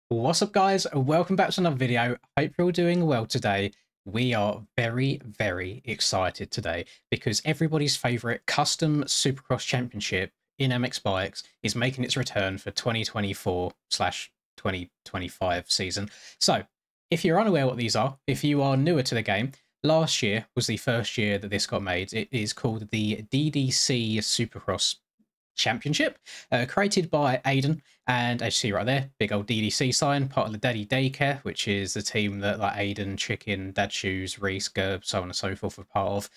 What's up, guys? Welcome back to another video. Hope you're all doing well today. We are very excited today because everybody's favorite custom Supercross Championship in MX Bikes is making its return for 2024/2025 season. So, if you're unaware what these are, if you are newer to the game, last year was the first year that this got made. It is called the DDC Supercross Championship, created by Aiden, and as you see right there, big old DDC sign, part of the Daddy Daycare, which is the team that like Aiden, Chicken, Dad Shoes, Reese, Gerb, so on and so forth are part of.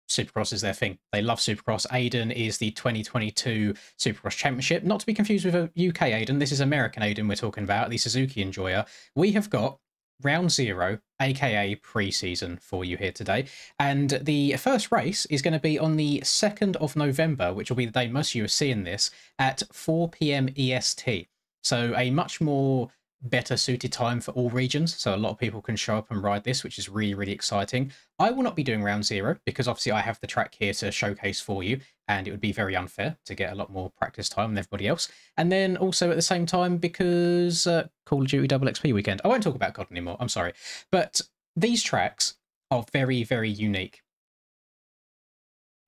Supercross is their thing. They love Supercross. Aiden is the 2022 Supercross Championship, not to be confused with a UK Aiden. This is American Aiden we're talking about, the Suzuki Enjoyer. We have got Round Zero, aka pre-season, for you here today, and the first race is going to be on the 2nd of November, which will be the day most of you are seeing this, at 4 p.m. EST. So a much more better suited time for all regions, so a lot of people can show up and ride this, which is really exciting. I will not be doing Round Zero because obviously I have the track here to showcase for you, and it would be very unfair to get a lot more practice time than everybody else. And then also at the same time, because Call of Duty Double XP weekend, I won't talk about COD anymore, I'm sorry, but these tracks are very unique.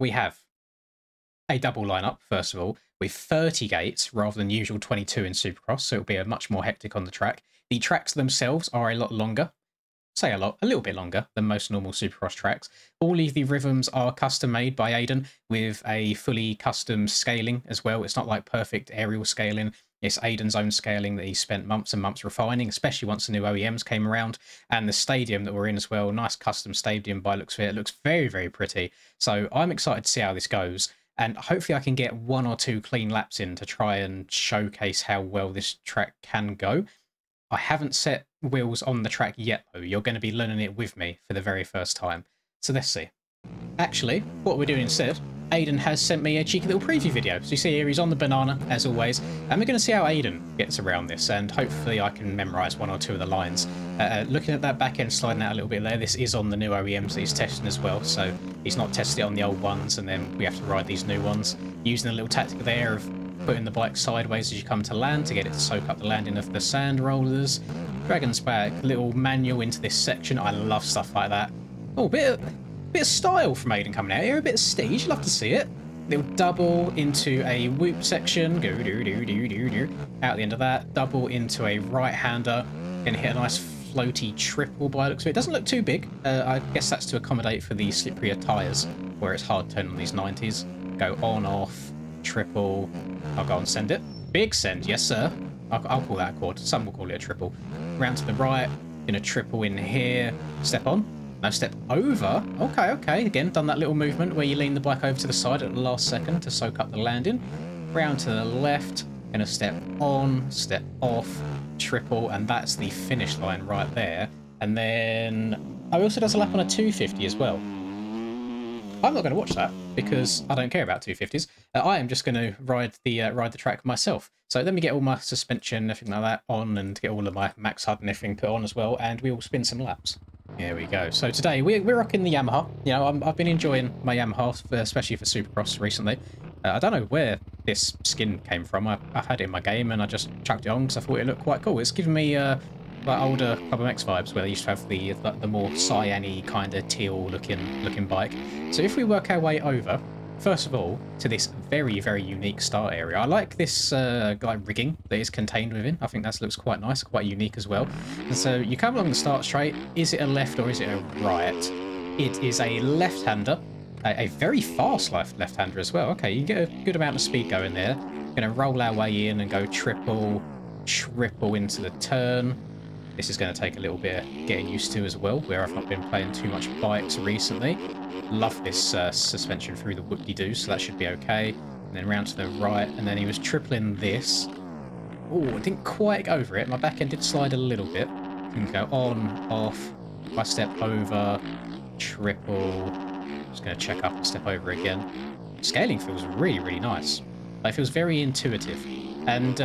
We have a double lineup, first of all, with 30 gates rather than usual 22 in Supercross, so it'll be a much more hectic on the track. The tracks themselves are a lot longer, say a little bit longer than most normal Supercross tracks. All of the rhythms are custom made by Aiden with a fully custom scaling as well. It's not like perfect aerial scaling. It's Aiden's own scaling that he spent months and months refining, especially once the new OEMs came around. And the stadium that we're in as well, nice custom stadium by looks of it. It looks very pretty. So I'm excited to see how this goes. And hopefully I can get 1 or 2 clean laps in to try and showcase how well this track can go. I haven't set wheels on the track yet, though. You're going to be learning it with me for the very first time. So let's see. Actually, what we're doing instead, Aiden has sent me a cheeky little preview video. So you see here, he's on the banana, as always. And we're going to see how Aiden gets around this, and hopefully I can memorise 1 or 2 of the lines. Looking at that back end sliding out a little bit there, this is on the new OEMs that he's testing as well. So he's not tested it on the old ones, and then we have to ride these new ones. Using a little tactic there of putting the bike sideways as you come to land to get it to soak up the landing of the sand rollers. Dragon's back, little manual into this section. I love stuff like that. Oh, bit of style from Aiden coming out here, a bit of stage, love to see it. Little double into a whoop section, go do. Out the end of that, double into a right-hander, gonna hit a nice floaty triple by the looks of it. Doesn't look too big. I guess that's to accommodate for the slipperier tyres, where it's hard to turn on these 90s. Go on, off, triple. I'll go and send it. Big send, yes sir. I'll call that a quad. Some will call it a triple. Round to the right, gonna triple in here. Step on. No, step over. Okay. Again, done that little movement where you lean the bike over to the side at the last second to soak up the landing. Round to the left, gonna step on, step off, triple, and that's the finish line right there. And then I also does a lap on a 250 as well. I'm not going to watch that because I don't care about 250s. I am just going to ride the track myself. So let me get all my suspension and everything like that on, and get all of my max HUD and everything put on as well, and we will spin some laps. Here we go. So today we're rocking the Yamaha. You know, I've been enjoying my Yamaha, especially for Supercross recently. I don't know where this skin came from. I've had it in my game and I just chucked it on because I thought it looked quite cool. It's giving me like older Club MX vibes where they used to have the more cyan-y kind of teal looking bike. So if we work our way over, first of all, to this very unique start area. I like this like rigging that is contained within. I think that looks quite nice, quite unique as well. And so you come along the start straight. Is it a left or is it a right? It is a left-hander, a very fast left-hander as well. Okay, you get a good amount of speed going there. Going to roll our way in and go triple into the turn. This is going to take a little bit of getting used to as well, where I've not been playing too much bikes recently. Love this suspension through the whoop-de-doo, so that should be okay. And then round to the right, and then he was tripling this. Oh, I didn't quite get over it. My back end did slide a little bit. You can go on, off. If I step over, triple. Just going to check up and step over again. Scaling feels really nice. It feels very intuitive. And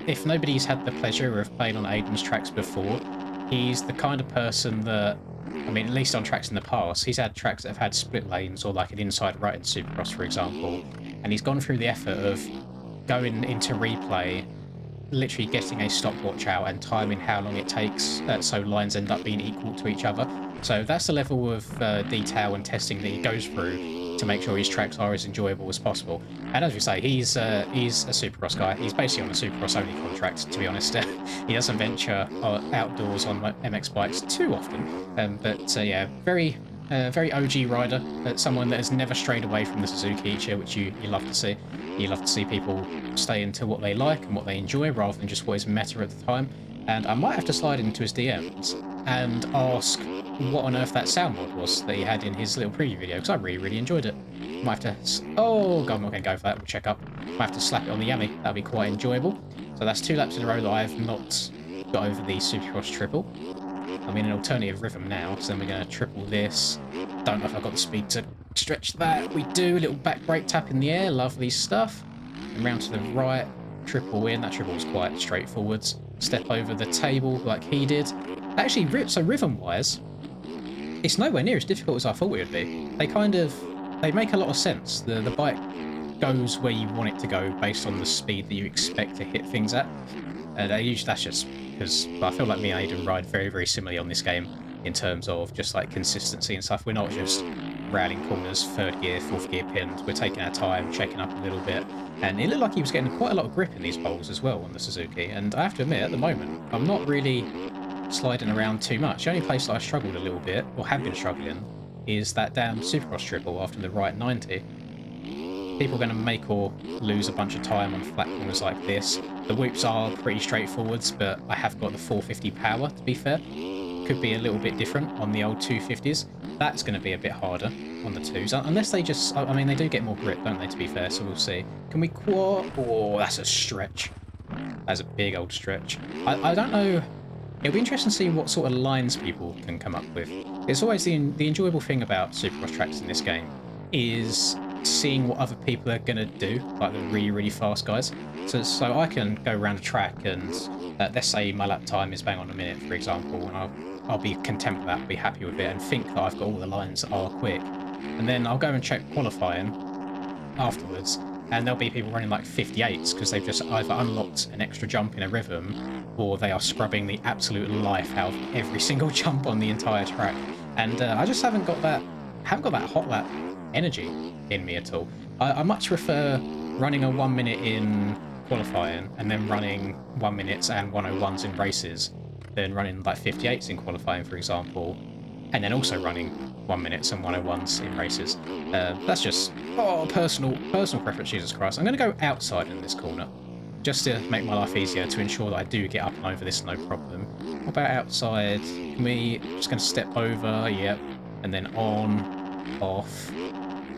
if nobody's had the pleasure of playing on Aiden's tracks before, he's the kind of person that, I mean, at least on tracks in the past, he's had tracks that have had split lanes or like an inside right in Supercross, for example. And he's gone through the effort of going into replay, literally getting a stopwatch out and timing how long it takes so lines end up being equal to each other. So that's the level of detail and testing that he goes through to make sure his tracks are as enjoyable as possible. And as we say, he's a Supercross guy. He's basically on a Supercross only contract, to be honest. He doesn't venture outdoors on MX bikes too often. But yeah, very OG rider, someone that has never strayed away from the Suzuki Ichiya, which you love to see. You love to see people stay into what they like and what they enjoy rather than just what is meta at the time. And I might have to slide into his DMs and ask what on earth that sound mod was that he had in his little preview video, because I really enjoyed it. Might have to... Oh, God, I'm not going to go for that. We'll check up. Might have to slap it on the yummy. That'll be quite enjoyable. So that's 2 laps in a row that I have not got over the Supercross triple. I'm in an alternative rhythm now, so then we're going to triple this. Don't know if I've got the speed to stretch that. We do. A little back brake tap in the air. Lovely stuff. And round to the right. Triple in. That triple was quite straightforward. Step over the table like he did. Actually, so rhythm-wise, it's nowhere near as difficult as I thought it would be. They make a lot of sense. The bike goes where you want it to go based on the speed that you expect to hit things at. That's just because I feel like me and Aiden ride very similarly on this game in terms of just like consistency and stuff. We're not just rallying corners, 3rd gear, 4th gear pinned. We're taking our time, checking up a little bit. And it looked like he was getting quite a lot of grip in these poles as well on the Suzuki. And I have to admit, at the moment, I'm not really sliding around too much. The only place that I struggled a little bit, or have been struggling, is that damn Supercross triple after the right 90. People are going to make or lose a bunch of time on flat corners like this. The whoops are pretty straightforward, but I have got the 450 power, to be fair. Could be a little bit different on the old 250s. That's going to be a bit harder on the 2s, unless they just... I mean, they do get more grip, don't they, to be fair, so we'll see. Can we quad? Oh, that's a stretch. That's a big old stretch. I don't know... It'll be interesting to see what sort of lines people can come up with. It's always the enjoyable thing about Supercross tracks in this game is seeing what other people are going to do, like the really fast guys. So I can go around a track and let's say my lap time is bang on a minute, for example, and I'll be content with that, be happy with it, and think that I've got all the lines that are quick. And then I'll go and check qualifying afterwards, and there'll be people running like 58s because they've just either unlocked an extra jump in a rhythm, or they are scrubbing the absolute life out of every single jump on the entire track. And I just haven't got that hot lap energy in me at all. I much prefer running a 1 minute in qualifying and then running 1 minute and 101s in races than running like 58s in qualifying, for example, and then also running 1 minute and 101s in races. That's just personal preference. Jesus Christ! I'm going to go outside in this corner just to make my life easier, to ensure that I do get up and over this no problem. What about outside? Can we just going to step over? Yep, and then on, off,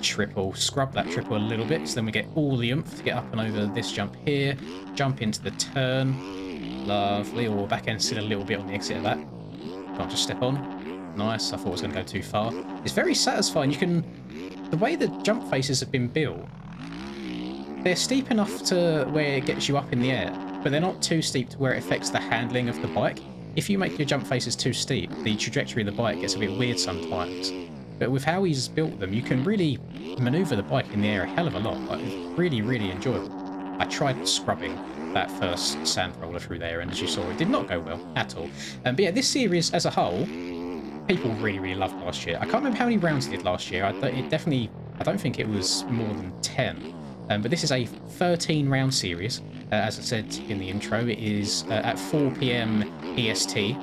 triple, scrub that triple a little bit, so then we get all the oomph to get up and over this jump here, jump into the turn, lovely, or back end sit a little bit on the exit of that. Can't just step on. Nice, I thought I was going to go too far. It's very satisfying. The way the jump faces have been built, they're steep enough to where it gets you up in the air, but they're not too steep to where it affects the handling of the bike. If you make your jump faces too steep, the trajectory of the bike gets a bit weird sometimes. But with how he's built them, you can really maneuver the bike in the air a hell of a lot. Like, it's really enjoyable. I tried scrubbing that first sand roller through there, and as you saw, it did not go well at all. But yeah, this series as a whole, people really loved last year. I can't remember how many rounds it did last year. I don't think it was more than 10. But this is a 13-round series. As I said in the intro, it is at 4 PM EST,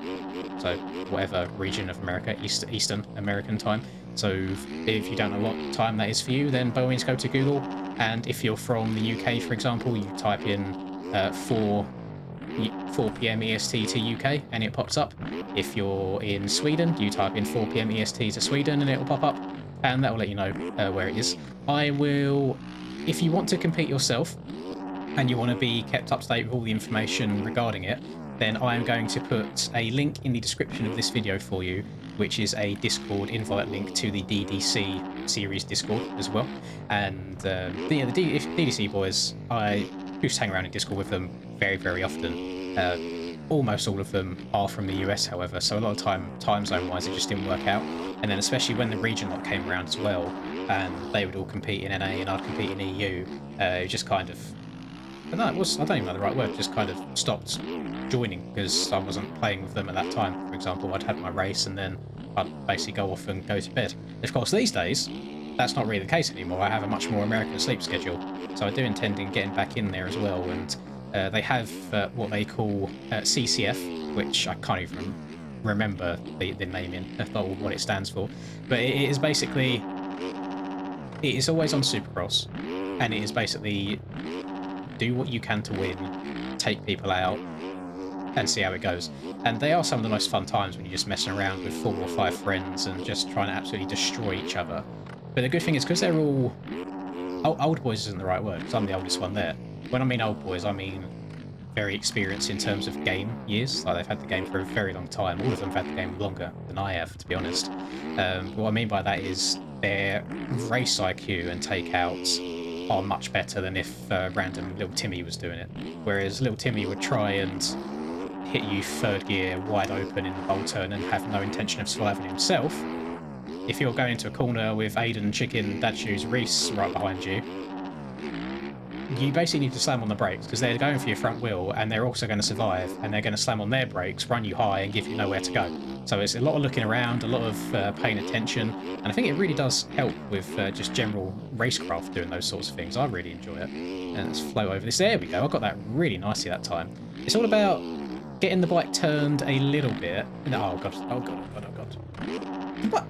so whatever region of America, Eastern American time. So if you don't know what time that is for you, then by all means go to Google. And if you're from the UK, for example, you type in 4 PM EST to UK and it pops up. If you're in Sweden, you type in 4 PM EST to Sweden and it will pop up, and that will let you know where it is. I will, if you want to compete yourself and you want to be kept up to date with all the information regarding it, then I am going to put a link in the description of this video for you, which is a Discord invite link to the DDC series Discord as well. And the DDC boys, I used to hang around in Discord with them very often. Almost all of them are from the US, however, so a lot of time zone wise it just didn't work out. And then especially when the region lot came around as well, and they would all compete in NA and I'd compete in EU, it just kind of But no, it was, I don't even know the right word, just kind of stopped joining because I wasn't playing with them at that time. For example, I'd had my race and then I'd basically go off and go to bed. Of course, these days, that's not really the case anymore. I have a much more American sleep schedule. So I do intend in getting back in there as well. And they have what they call CCF, which I can't even remember the naming, or what it stands for. But it is basically, it is always on Supercross. And it is basically do what you can to win, take people out, and see how it goes. And they are some of the most fun times when you're just messing around with 4 or 5 friends and just trying to absolutely destroy each other. But the good thing is, because they're all... old boys isn't the right word, because I'm the oldest one there. When I mean old boys, I mean very experienced in terms of game years. Like, they've had the game for a very long time. All of them have had the game longer than I have, to be honest. What I mean by that is their race IQ and takeouts are much better than if random little Timmy was doing it. Whereas little Timmy would try and hit you 3rd gear wide open in the bowl turn and have no intention of surviving himself. If you're going into a corner with Aiden, Chicken, Dad Shoes, Reese right behind you, you basically need to slam on the brakes because they're going for your front wheel and they're also going to survive, and they're going to slam on their brakes, run you high and give you nowhere to go. So it's a lot of looking around, a lot of paying attention, and I think it really does help with just general racecraft doing those sorts of things. I really enjoy it. And let's float over this. There we go. I got that really nicely that time. It's all about getting the bike turned a little bit. No, oh god, oh god, oh god, oh god. What?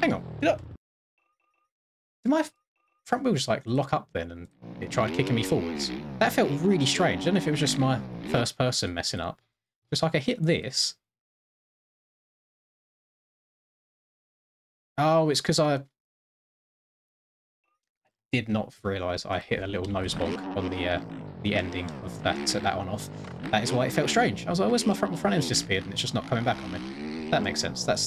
Hang on. Did my front wheel just like lock up then and it tried kicking me forwards? That felt really strange. I don't know if it was just my first person messing up. It's like I hit this. Oh, it's because I did not realise I hit a little nose bonk on the ending of that one off. That is why it felt strange. I was like, where's my front end's disappeared and it's just not coming back on me. That makes sense. That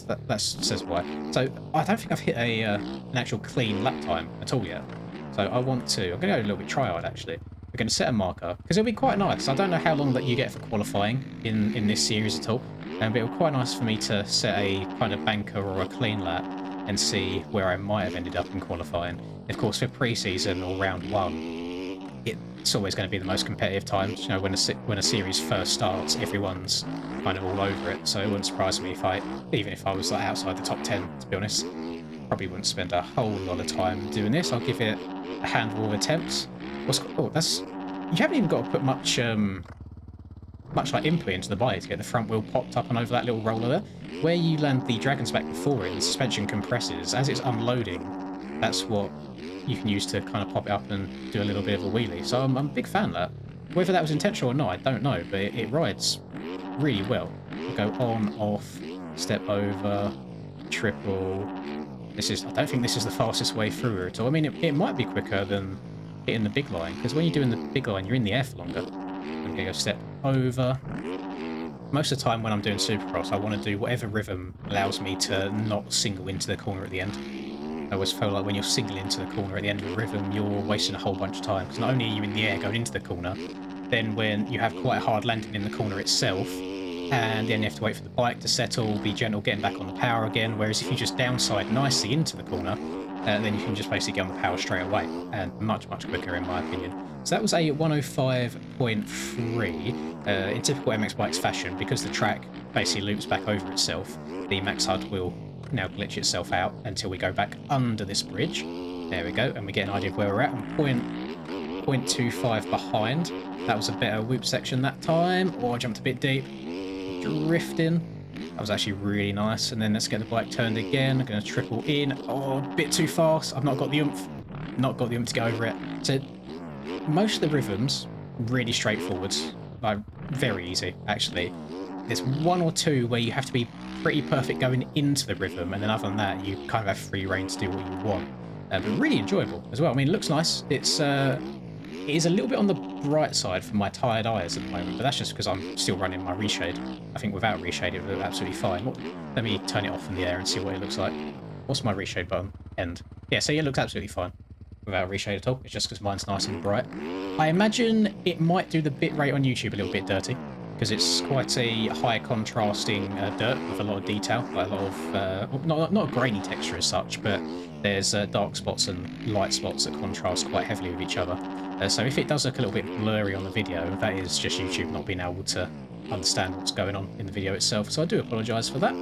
says why. So I don't think I've hit a an actual clean lap time at all yet. So I want to. I'm going to go a little bit try-hard actually. We're going to set a marker because it'll be quite nice. I don't know how long that you get for qualifying in this series at all, but it'll be quite nice for me to set a kind of banker or a clean lap and see where I might have ended up in qualifying. Of course, for pre-season or round 1, it's always going to be the most competitive times. You know, when a series first starts, everyone's kind of all over it. So it wouldn't surprise me even if I was like outside the top 10. To be honest, probably wouldn't spend a whole lot of time doing this. I'll give it a handful of attempts. You haven't even got to put much like input into the bike to get the front wheel popped up and over that little roller there. Where you land the Dragon's Back before it, the suspension compresses. As it's unloading, that's what you can use to kind of pop it up and do a little bit of a wheelie. So I'm a big fan of that. Whether that was intentional or not, I don't know, but it rides really well. You go on, off, step over, triple. I don't think this is the fastest way through it. I mean, it might be quicker than hitting the big line, because when you're doing the big line, you're in the air for longer. I'm going to go step over. Most of the time when I'm doing Supercross, I want to do whatever rhythm allows me to not single into the corner at the end. I always feel like when you're singling into the corner at the end of a rhythm, you're wasting a whole bunch of time, because not only are you in the air going into the corner, then when you have quite a hard landing in the corner itself, and then you have to wait for the bike to settle, be gentle, getting back on the power again, whereas if you just downside nicely into the corner, then you can just basically get on the power straight away, and much, much quicker in my opinion. So that was a 105.3. In typical MX Bikes fashion, because the track basically loops back over itself, the Max HUD will now glitch itself out until we go back under this bridge. There we go, and we get an idea of where we're at. I'm 0.25 behind. That was a better whoop section that time. Oh, I jumped a bit deep. Drifting. That was actually really nice. And then let's get the bike turned again. I'm going to triple in. Oh, a bit too fast. I've not got the oomph. Not got the oomph to get over it. So most of the rhythms, really straightforward. Like, very easy, actually. There's one or two where you have to be pretty perfect going into the rhythm, and then other than that, you kind of have free rein to do what you want. But really enjoyable as well. I mean, it looks nice. It is a little bit on the bright side for my tired eyes at the moment, but that's just because I'm still running my reshade. I think without reshade, it would look absolutely fine. Let me turn it off in the air and see what it looks like. What's my reshade button? End. Yeah, so it looks absolutely fine without reshade at all. It's just because mine's nice and bright. I imagine it might do the bitrate on YouTube a little bit dirty. because it's quite a high contrasting dirt with a lot of detail, like a lot of not a grainy texture as such, but there's dark spots and light spots that contrast quite heavily with each other. So if it does look a little bit blurry on the video, that is just YouTube not being able to understand what's going on in the video itself, so I do apologise for that.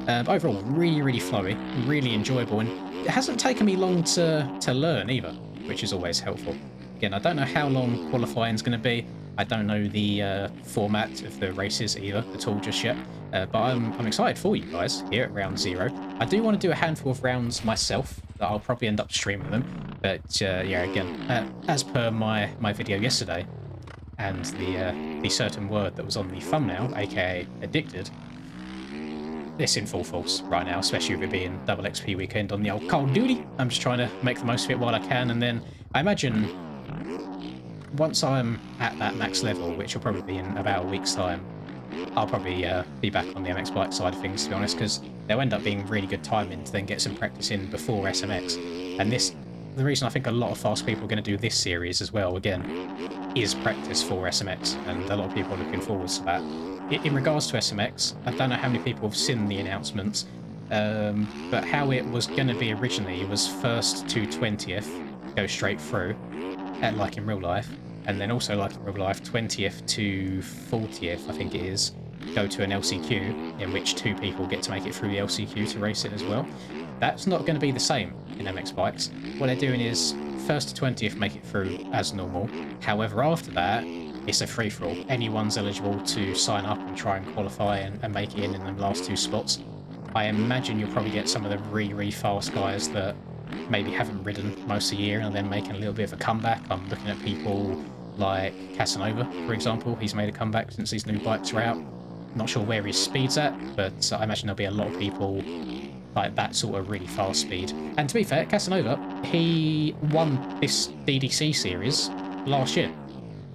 But overall, really flowy, really enjoyable, and it hasn't taken me long to learn either, which is always helpful. Again, I don't know how long qualifying is going to be. I don't know the format of the races either at all just yet, but I'm excited for you guys here at Round Zero. I do want to do a handful of rounds myself that I'll probably end up streaming them, but yeah, again, as per my video yesterday and the certain word that was on the thumbnail, aka addicted, it's in full force right now, especially with it being double XP weekend on the old Call of Duty. I'm just trying to make the most of it while I can, and then I imagine once I'm at that max level, which will probably be in about a week's time, I'll probably be back on the MX Bike side of things, to be honest, because they'll end up being really good timing to then get some practice in before SMX. And the reason I think a lot of fast people are going to do this series as well, again, is practice for SMX, and a lot of people are looking forward to that. In regards to SMX, I don't know how many people have seen the announcements, but how it was going to be originally was 1st to 20th, go straight through, like in real life, and then also like in real life, 20th to 40th, I think it is, go to an LCQ, in which 2 people get to make it through the LCQ to race it as well. That's not going to be the same in MX Bikes. What they're doing is 1st to 20th make it through as normal. However, after that, it's a free-for-all. Anyone's eligible to sign up and try and qualify and make it in the last 2 spots. I imagine you'll probably get some of the really fast guys that maybe haven't ridden most of the year and then making a little bit of a comeback. I'm looking at people like Casanova, for example. He's made a comeback since these new bikes are out. Not sure where his speed's at, but I imagine there'll be a lot of people like that sort of really fast speed. And to be fair, Casanova, he won this DDC series last year.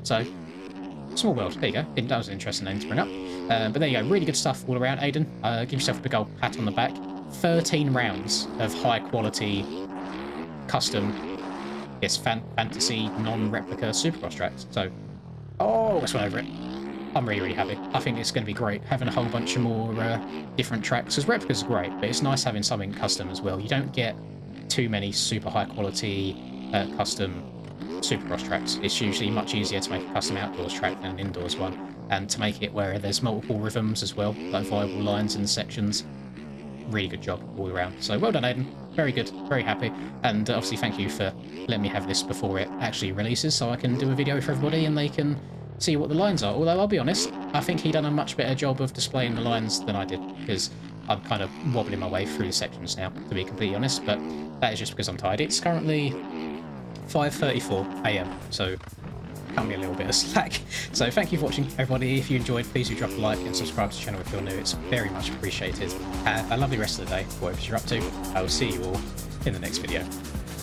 So, small world. There you go. That was an interesting name to bring up. But there you go. Really good stuff all around, Aiden. Give yourself a big old pat on the back. 13 rounds of high quality, custom, yes, fantasy, non-replica Supercross tracks. So, oh, let's run over it. I'm really happy. I think it's going to be great having a whole bunch of more different tracks, because replicas are great, but it's nice having something custom as well. You don't get too many super high quality custom Supercross tracks. It's usually much easier to make a custom outdoors track than an indoors one, and to make it where there's multiple rhythms as well, like viable lines and sections. Really good job all around. So well done, Aiden. Very good, very happy, and obviously thank you for letting me have this before it actually releases, so I can do a video for everybody and they can see what the lines are. Although I'll be honest, I think he done a much better job of displaying the lines than I did, because I'm kind of wobbling my way through the sections now, to be completely honest, but that is just because I'm tired. It's currently 5:34 AM, so cut me a little bit of slack. So thank you for watching, everybody. If you enjoyed, please do drop a like and subscribe to the channel if you're new. It's very much appreciated. Have a lovely rest of the day, whatever you're up to. I will see you all in the next video.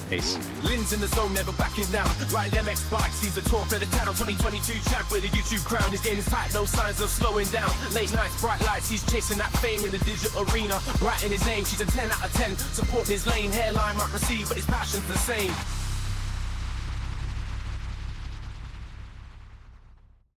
Peace. Lynn's in the zone, never backing down. Riding MX Bikes, he's the talk of the town. 2022 champ with a YouTube crown. His game is tight, no signs of slowing down. Late nights, bright lights, he's chasing that fame in the digital arena. Writing his name, she's a 10 out of 10. Supporting his lane, hairline might receive, but his passion's the same.